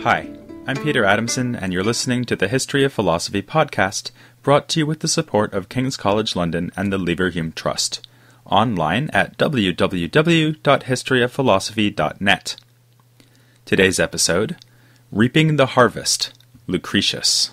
Hi, I'm Peter Adamson, and you're listening to the History of Philosophy podcast, brought to you with the support of King's College London and the Leverhulme Trust, online at www.historyofphilosophy.net. Today's episode, Reaping the Harvest, Lucretius.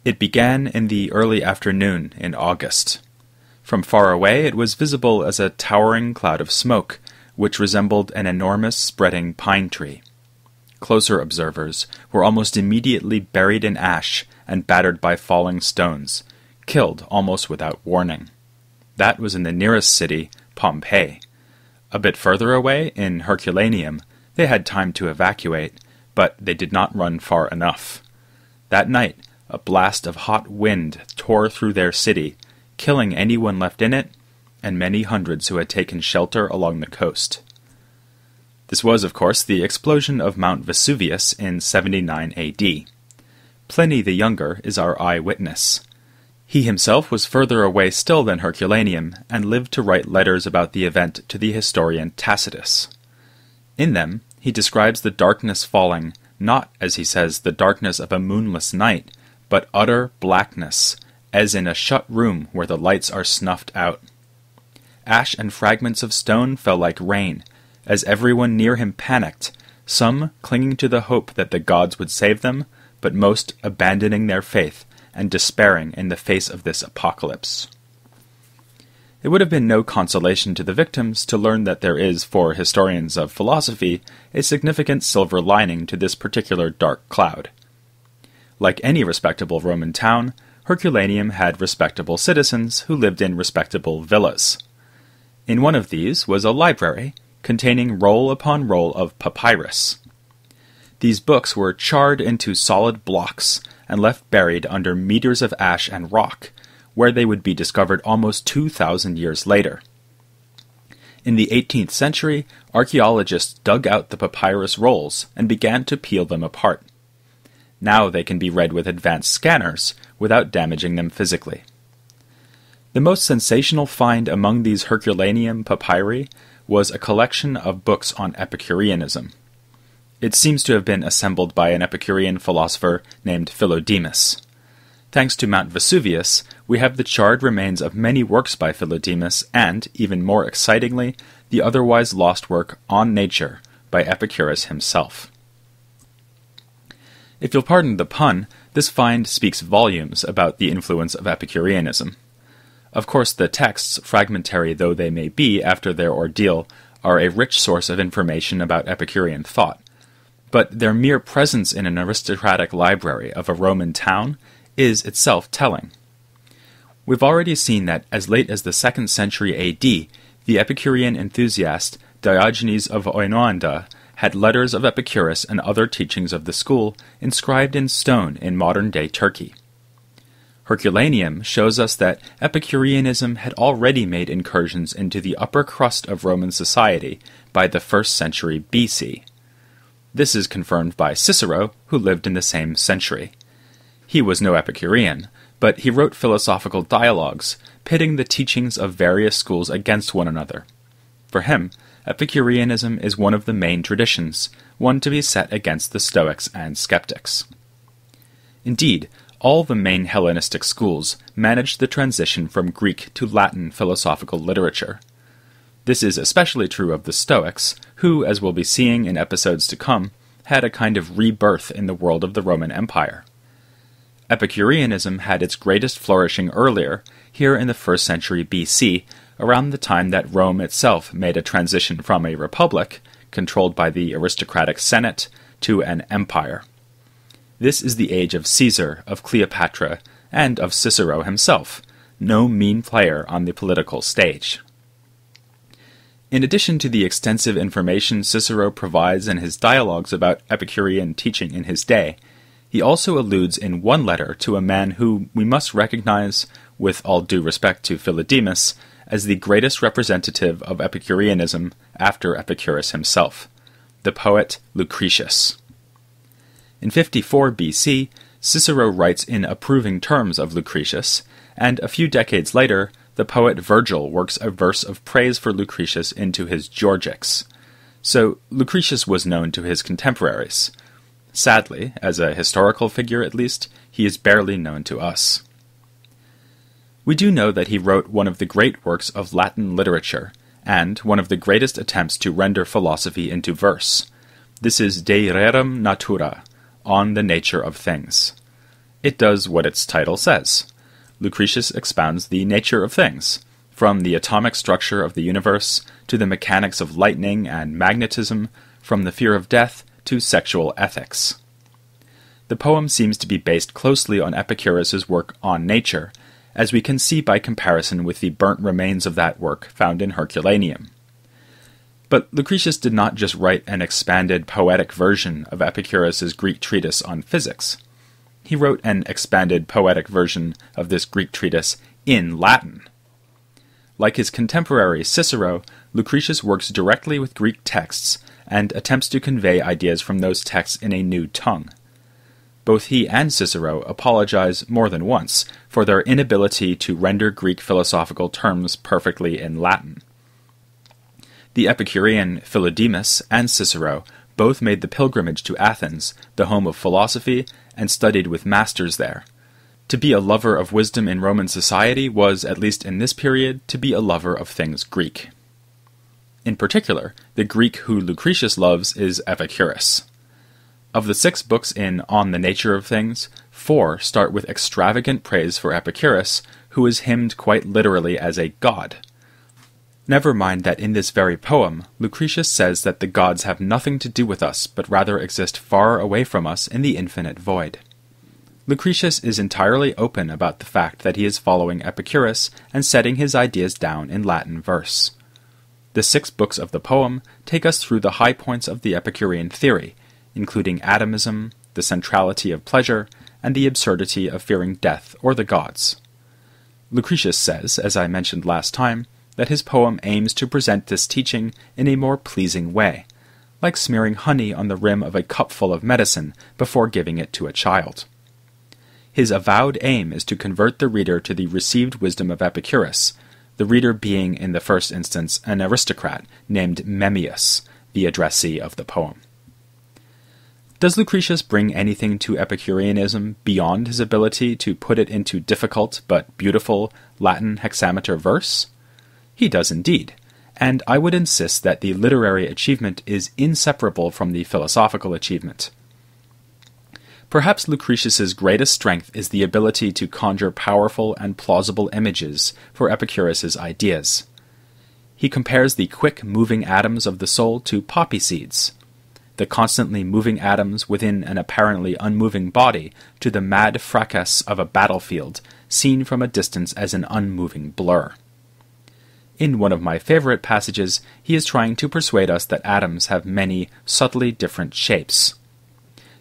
It began in the early afternoon in August. From far away it was visible as a towering cloud of smoke, which resembled an enormous spreading pine tree. Closer observers were almost immediately buried in ash and battered by falling stones, killed almost without warning. That was in the nearest city, Pompeii. A bit further away, in Herculaneum, they had time to evacuate, but they did not run far enough. That night, a blast of hot wind tore through their city, killing anyone left in it, and many hundreds who had taken shelter along the coast. This was, of course, the explosion of Mount Vesuvius in 79 AD. Pliny the Younger is our eyewitness. He himself was further away still than Herculaneum, and lived to write letters about the event to the historian Tacitus. In them, he describes the darkness falling, not, as he says, the darkness of a moonless night, but utter blackness, as in a shut room where the lights are snuffed out. Ash and fragments of stone fell like rain, as everyone near him panicked, some clinging to the hope that the gods would save them, but most abandoning their faith and despairing in the face of this apocalypse. It would have been no consolation to the victims to learn that there is, for historians of philosophy, a significant silver lining to this particular dark cloud. Like any respectable Roman town, Herculaneum had respectable citizens who lived in respectable villas. In one of these was a library, containing roll upon roll of papyrus. These books were charred into solid blocks and left buried under meters of ash and rock, where they would be discovered almost 2,000 years later. In the 18th century, archaeologists dug out the papyrus rolls and began to peel them apart. Now they can be read with advanced scanners without damaging them physically. The most sensational find among these Herculaneum papyri was a collection of books on Epicureanism. It seems to have been assembled by an Epicurean philosopher named Philodemus. Thanks to Mount Vesuvius, we have the charred remains of many works by Philodemus and, even more excitingly, the otherwise lost work On Nature by Epicurus himself. If you'll pardon the pun, this find speaks volumes about the influence of Epicureanism. Of course, the texts, fragmentary though they may be after their ordeal, are a rich source of information about Epicurean thought, but their mere presence in an aristocratic library of a Roman town is itself telling. We've already seen that as late as the 2nd century AD, the Epicurean enthusiast Diogenes of Oinoanda had letters of Epicurus and other teachings of the school inscribed in stone in modern-day Turkey. Herculaneum shows us that Epicureanism had already made incursions into the upper crust of Roman society by the 1st century BC. This is confirmed by Cicero, who lived in the same century. He was no Epicurean, but he wrote philosophical dialogues, pitting the teachings of various schools against one another. For him, Epicureanism is one of the main traditions, one to be set against the Stoics and skeptics. Indeed, all the main Hellenistic schools managed the transition from Greek to Latin philosophical literature. This is especially true of the Stoics, who, as we'll be seeing in episodes to come, had a kind of rebirth in the world of the Roman Empire. Epicureanism had its greatest flourishing earlier, here in the 1st century BC, around the time that Rome itself made a transition from a republic, controlled by the aristocratic Senate, to an empire. This is the age of Caesar, of Cleopatra, and of Cicero himself, no mean player on the political stage. In addition to the extensive information Cicero provides in his dialogues about Epicurean teaching in his day, he also alludes in one letter to a man who we must recognize, with all due respect to Philodemus, as the greatest representative of Epicureanism after Epicurus himself, the poet Lucretius. In 54 BC, Cicero writes in approving terms of Lucretius, and a few decades later, the poet Virgil works a verse of praise for Lucretius into his Georgics. so Lucretius was known to his contemporaries. Sadly, as a historical figure at least, he is barely known to us. We do know that he wrote one of the great works of Latin literature, and one of the greatest attempts to render philosophy into verse. This is De Rerum Natura, On the Nature of Things. It does what its title says. Lucretius expounds the nature of things, from the atomic structure of the universe to the mechanics of lightning and magnetism, from the fear of death to sexual ethics. The poem seems to be based closely on Epicurus's work On Nature, as we can see by comparison with the burnt remains of that work found in Herculaneum. But Lucretius did not just write an expanded poetic version of Epicurus's Greek treatise on physics. He wrote an expanded poetic version of this Greek treatise in Latin. Like his contemporary Cicero, Lucretius works directly with Greek texts and attempts to convey ideas from those texts in a new tongue. Both he and Cicero apologize more than once for their inability to render Greek philosophical terms perfectly in Latin. The Epicurean Philodemus and Cicero both made the pilgrimage to Athens, the home of philosophy, and studied with masters there. To be a lover of wisdom in Roman society was, at least in this period, to be a lover of things Greek. In particular, the Greek who Lucretius loves is Epicurus. Of the 6 books in On the Nature of Things, 4 start with extravagant praise for Epicurus, who is hymned quite literally as a god. Never mind that in this very poem, Lucretius says that the gods have nothing to do with us, but rather exist far away from us in the infinite void. Lucretius is entirely open about the fact that he is following Epicurus and setting his ideas down in Latin verse. The 6 books of the poem take us through the high points of the Epicurean theory, including atomism, the centrality of pleasure, and the absurdity of fearing death or the gods. Lucretius says, as I mentioned last time, that his poem aims to present this teaching in a more pleasing way, like smearing honey on the rim of a cupful of medicine before giving it to a child. His avowed aim is to convert the reader to the received wisdom of Epicurus, the reader being in the first instance an aristocrat named Memmius, the addressee of the poem. Does Lucretius bring anything to Epicureanism beyond his ability to put it into difficult but beautiful Latin hexameter verse? He does indeed, and I would insist that the literary achievement is inseparable from the philosophical achievement. Perhaps Lucretius's greatest strength is the ability to conjure powerful and plausible images for Epicurus's ideas. He compares the quick moving atoms of the soul to poppy seeds, the constantly moving atoms within an apparently unmoving body to the mad fracas of a battlefield, seen from a distance as an unmoving blur. In one of my favorite passages, he is trying to persuade us that atoms have many, subtly different shapes.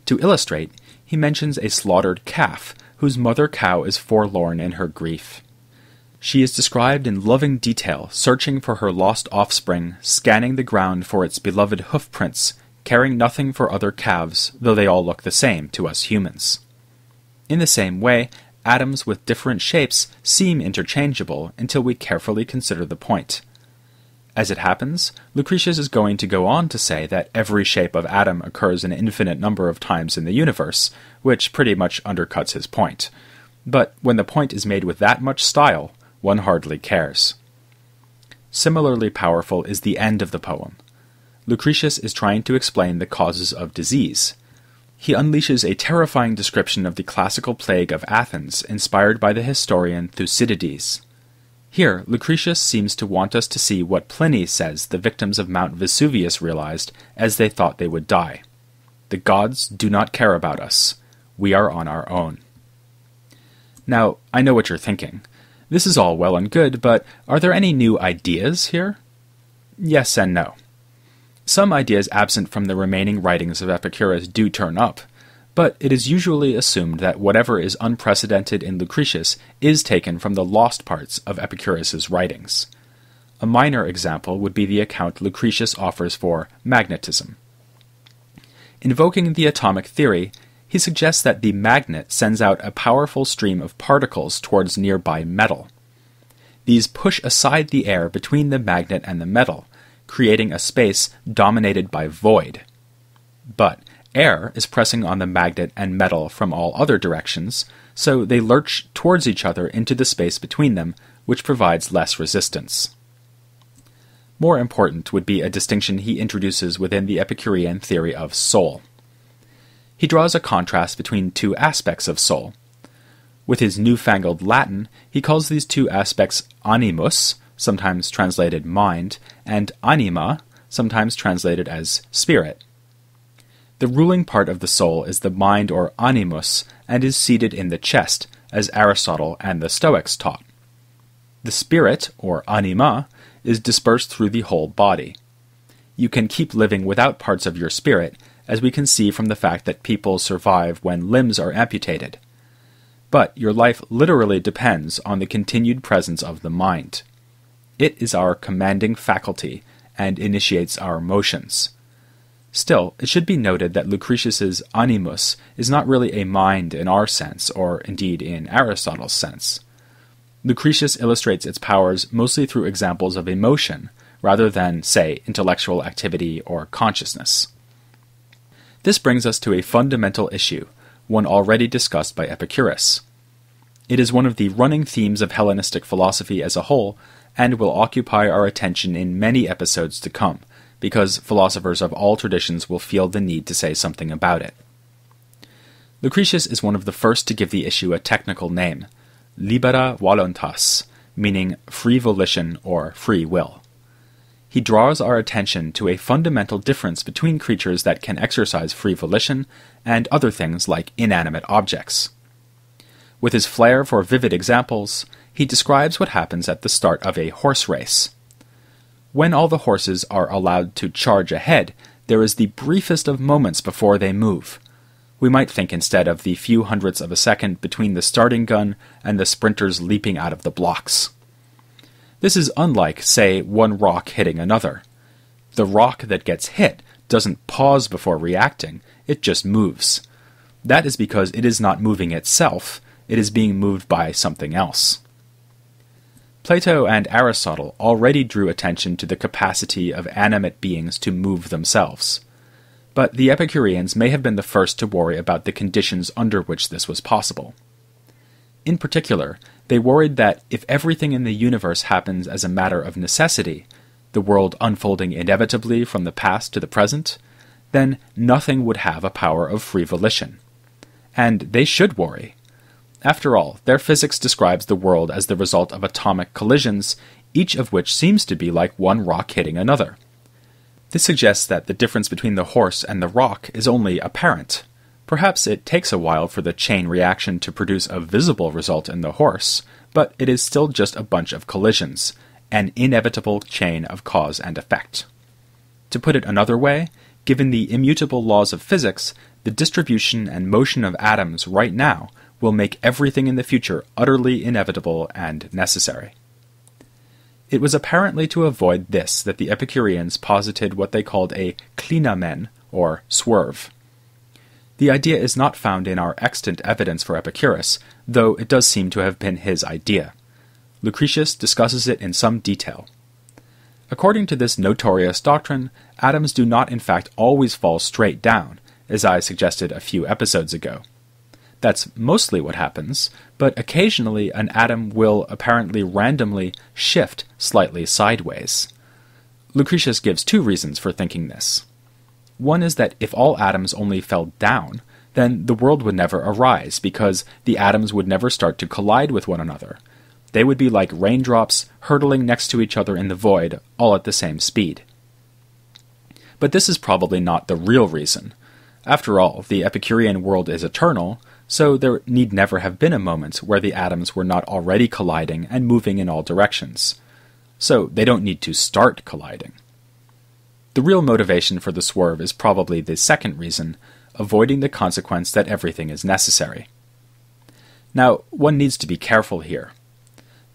To illustrate, he mentions a slaughtered calf, whose mother cow is forlorn in her grief. She is described in loving detail, searching for her lost offspring, scanning the ground for its beloved hoof prints, caring nothing for other calves, though they all look the same to us humans. In the same way, atoms with different shapes seem interchangeable until we carefully consider the point. As it happens, Lucretius is going to go on to say that every shape of atom occurs an infinite number of times in the universe, which pretty much undercuts his point. But when the point is made with that much style, one hardly cares. Similarly powerful is the end of the poem. Lucretius is trying to explain the causes of disease. He unleashes a terrifying description of the classical plague of Athens, inspired by the historian Thucydides. Here, Lucretius seems to want us to see what Pliny says the victims of Mount Vesuvius realized as they thought they would die. The gods do not care about us. We are on our own. Now, I know what you're thinking. This is all well and good, but are there any new ideas here? Yes and no. Some ideas absent from the remaining writings of Epicurus do turn up, but it is usually assumed that whatever is unprecedented in Lucretius is taken from the lost parts of Epicurus's writings. A minor example would be the account Lucretius offers for magnetism. Invoking the atomic theory, he suggests that the magnet sends out a powerful stream of particles towards nearby metal. These push aside the air between the magnet and the metal, creating a space dominated by void. But air is pressing on the magnet and metal from all other directions, so they lurch towards each other into the space between them, which provides less resistance. More important would be a distinction he introduces within the Epicurean theory of soul. He draws a contrast between two aspects of soul. With his newfangled Latin, he calls these two aspects animus, sometimes translated mind, and anima, sometimes translated as spirit. The ruling part of the soul is the mind or animus, and is seated in the chest, as Aristotle and the Stoics taught. The spirit, or anima, is dispersed through the whole body. You can keep living without parts of your spirit, as we can see from the fact that people survive when limbs are amputated. But your life literally depends on the continued presence of the mind. It is our commanding faculty, and initiates our motions. Still, it should be noted that Lucretius's animus is not really a mind in our sense, or indeed in Aristotle's sense. Lucretius illustrates its powers mostly through examples of emotion, rather than, say, intellectual activity or consciousness. This brings us to a fundamental issue, one already discussed by Epicurus. It is one of the running themes of Hellenistic philosophy as a whole, and will occupy our attention in many episodes to come, because philosophers of all traditions will feel the need to say something about it. Lucretius is one of the first to give the issue a technical name, libera voluntas, meaning free volition or free will. He draws our attention to a fundamental difference between creatures that can exercise free volition and other things like inanimate objects. With his flair for vivid examples, he describes what happens at the start of a horse race. When all the horses are allowed to charge ahead, there is the briefest of moments before they move. We might think instead of the few hundredths of a second between the starting gun and the sprinters leaping out of the blocks. This is unlike, say, one rock hitting another. The rock that gets hit doesn't pause before reacting, it just moves. That is because it is not moving itself, it is being moved by something else. Plato and Aristotle already drew attention to the capacity of animate beings to move themselves. But the Epicureans may have been the first to worry about the conditions under which this was possible. In particular, they worried that if everything in the universe happens as a matter of necessity, the world unfolding inevitably from the past to the present, then nothing would have a power of free volition. And they should worry. After all, their physics describes the world as the result of atomic collisions, each of which seems to be like one rock hitting another. This suggests that the difference between the horse and the rock is only apparent. Perhaps it takes a while for the chain reaction to produce a visible result in the horse, but it is still just a bunch of collisions, an inevitable chain of cause and effect. To put it another way, given the immutable laws of physics, the distribution and motion of atoms right now will make everything in the future utterly inevitable and necessary. It was apparently to avoid this that the Epicureans posited what they called a klinamen, or swerve. The idea is not found in our extant evidence for Epicurus, though it does seem to have been his idea. Lucretius discusses it in some detail. According to this notorious doctrine, atoms do not in fact always fall straight down, as I suggested a few episodes ago. That's mostly what happens, but occasionally an atom will apparently randomly shift slightly sideways. Lucretius gives two reasons for thinking this. One is that if all atoms only fell down, then the world would never arise because the atoms would never start to collide with one another. They would be like raindrops hurtling next to each other in the void, all at the same speed. But this is probably not the real reason. After all, the Epicurean world is eternal, so there need never have been a moment where the atoms were not already colliding and moving in all directions. So they don't need to start colliding. The real motivation for the swerve is probably the second reason, avoiding the consequence that everything is necessary. Now, one needs to be careful here.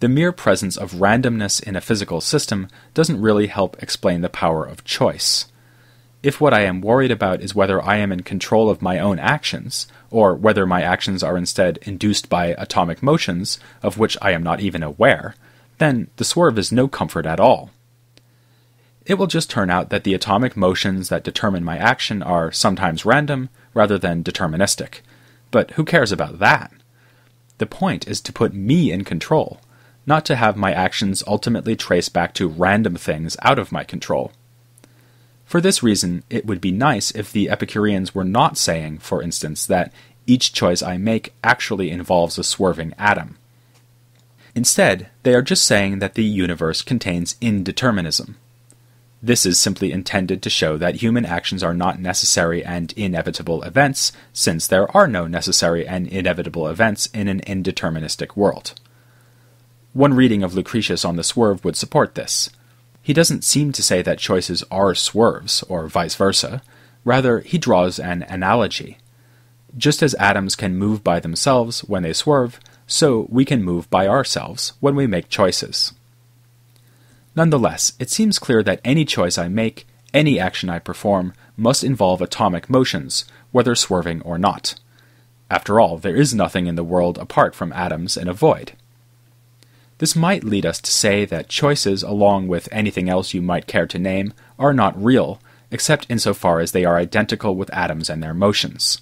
The mere presence of randomness in a physical system doesn't really help explain the power of choice. If what I am worried about is whether I am in control of my own actions, or whether my actions are instead induced by atomic motions, of which I am not even aware, then the swerve is no comfort at all. It will just turn out that the atomic motions that determine my action are sometimes random rather than deterministic. But who cares about that? The point is to put me in control, not to have my actions ultimately trace back to random things out of my control. For this reason, it would be nice if the Epicureans were not saying, for instance, that each choice I make actually involves a swerving atom. Instead, they are just saying that the universe contains indeterminism. This is simply intended to show that human actions are not necessary and inevitable events, since there are no necessary and inevitable events in an indeterministic world. One reading of Lucretius on the swerve would support this. He doesn't seem to say that choices are swerves, or vice versa. Rather, he draws an analogy. Just as atoms can move by themselves when they swerve, so we can move by ourselves when we make choices. Nonetheless, it seems clear that any choice I make, any action I perform, must involve atomic motions, whether swerving or not. After all, there is nothing in the world apart from atoms in a void. This might lead us to say that choices, along with anything else you might care to name, are not real, except insofar as they are identical with atoms and their motions.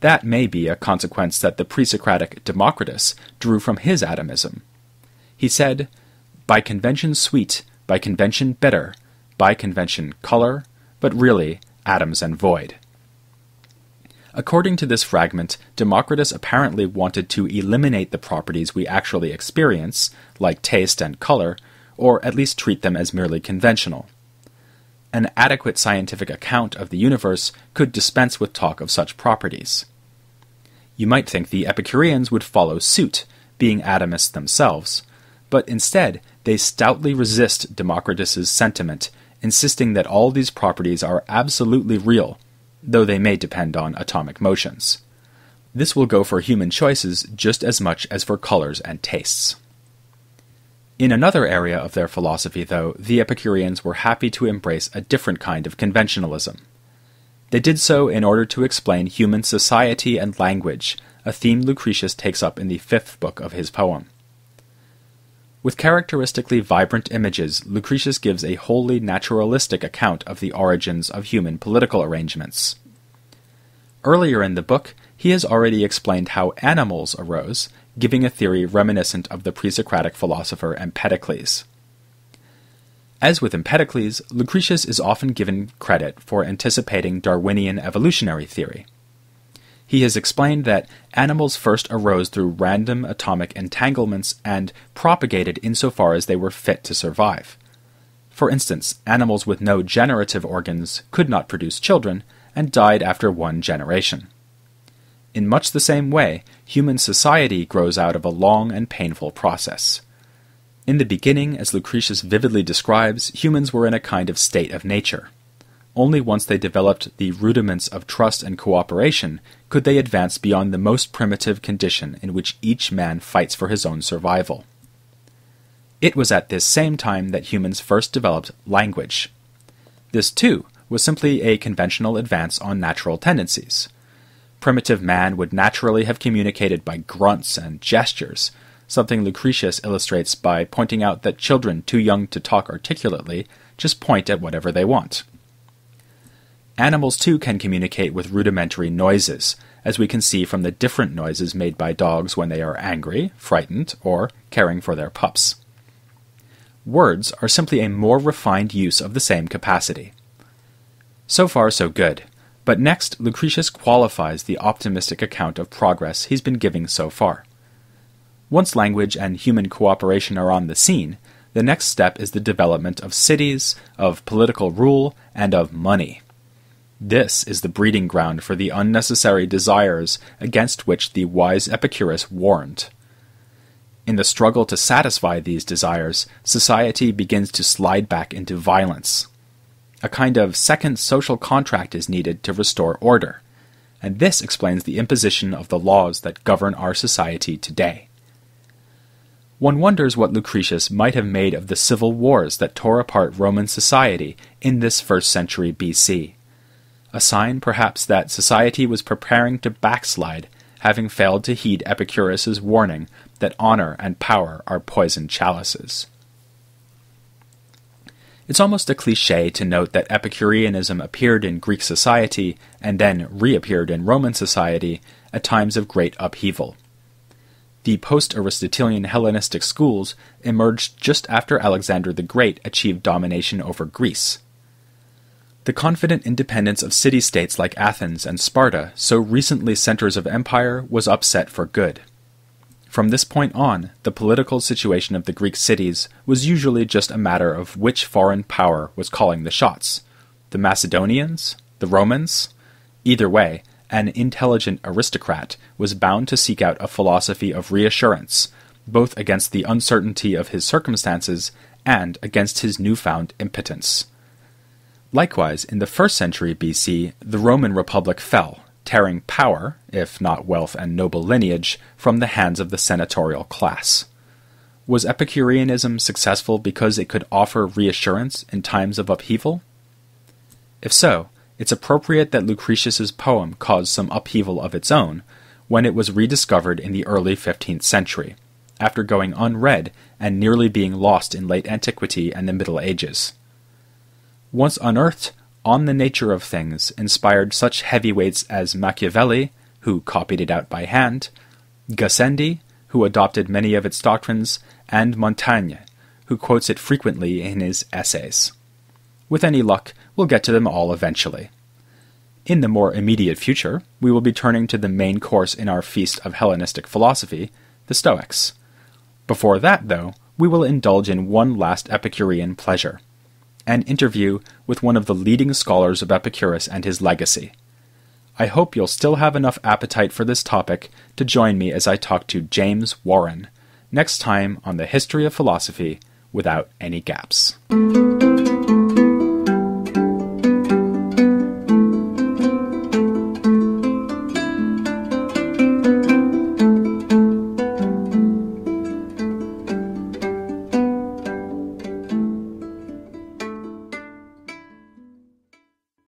That may be a consequence that the pre-Socratic Democritus drew from his atomism. He said, "By convention sweet, by convention bitter, by convention color, but really atoms and void." According to this fragment, Democritus apparently wanted to eliminate the properties we actually experience, like taste and color, or at least treat them as merely conventional. An adequate scientific account of the universe could dispense with talk of such properties. You might think the Epicureans would follow suit, being atomists themselves, but instead they stoutly resist Democritus's sentiment, insisting that all these properties are absolutely real, though they may depend on atomic motions. This will go for human choices just as much as for colors and tastes. In another area of their philosophy, though, the Epicureans were happy to embrace a different kind of conventionalism. They did so in order to explain human society and language, a theme Lucretius takes up in the 5th book of his poem. With characteristically vibrant images, Lucretius gives a wholly naturalistic account of the origins of human political arrangements. Earlier in the book, he has already explained how animals arose, giving a theory reminiscent of the pre-Socratic philosopher Empedocles. As with Empedocles, Lucretius is often given credit for anticipating Darwinian evolutionary theory. He has explained that animals first arose through random atomic entanglements and propagated insofar as they were fit to survive. For instance, animals with no generative organs could not produce children and died after one generation. In much the same way, human society grows out of a long and painful process. In the beginning, as Lucretius vividly describes, humans were in a kind of state of nature. Only once they developed the rudiments of trust and cooperation could they advance beyond the most primitive condition in which each man fights for his own survival. It was at this same time that humans first developed language. This, too, was simply a conventional advance on natural tendencies. Primitive man would naturally have communicated by grunts and gestures, something Lucretius illustrates by pointing out that children too young to talk articulately just point at whatever they want. Animals too can communicate with rudimentary noises, as we can see from the different noises made by dogs when they are angry, frightened, or caring for their pups. Words are simply a more refined use of the same capacity. So far, so good, but next Lucretius qualifies the optimistic account of progress he's been giving so far. Once language and human cooperation are on the scene, the next step is the development of cities, of political rule, and of money. This is the breeding ground for the unnecessary desires against which the wise Epicurus warned. In the struggle to satisfy these desires, society begins to slide back into violence. A kind of second social contract is needed to restore order, and this explains the imposition of the laws that govern our society today. One wonders what Lucretius might have made of the civil wars that tore apart Roman society in this 1st century BC. A sign, perhaps, that society was preparing to backslide, having failed to heed Epicurus's warning that honor and power are poisoned chalices. It's almost a cliché to note that Epicureanism appeared in Greek society and then reappeared in Roman society at times of great upheaval. The post-Aristotelian Hellenistic schools emerged just after Alexander the Great achieved domination over Greece. The confident independence of city-states like Athens and Sparta, so recently centers of empire, was upset for good. From this point on, the political situation of the Greek cities was usually just a matter of which foreign power was calling the shots. The Macedonians? The Romans? Either way, an intelligent aristocrat was bound to seek out a philosophy of reassurance, both against the uncertainty of his circumstances and against his newfound impotence. Likewise, in the 1st century BC, the Roman Republic fell, tearing power, if not wealth and noble lineage, from the hands of the senatorial class. Was Epicureanism successful because it could offer reassurance in times of upheaval? If so, it's appropriate that Lucretius's poem caused some upheaval of its own when it was rediscovered in the early 15th century, after going unread and nearly being lost in late antiquity and the Middle Ages. Once unearthed, On the Nature of Things inspired such heavyweights as Machiavelli, who copied it out by hand, Gassendi, who adopted many of its doctrines, and Montaigne, who quotes it frequently in his essays. With any luck, we'll get to them all eventually. In the more immediate future, we will be turning to the main course in our feast of Hellenistic philosophy, the Stoics. Before that, though, we will indulge in one last Epicurean pleasure: an interview with one of the leading scholars of Epicurus and his legacy. I hope you'll still have enough appetite for this topic to join me as I talk to James Warren, next time on the History of Philosophy Without Any Gaps.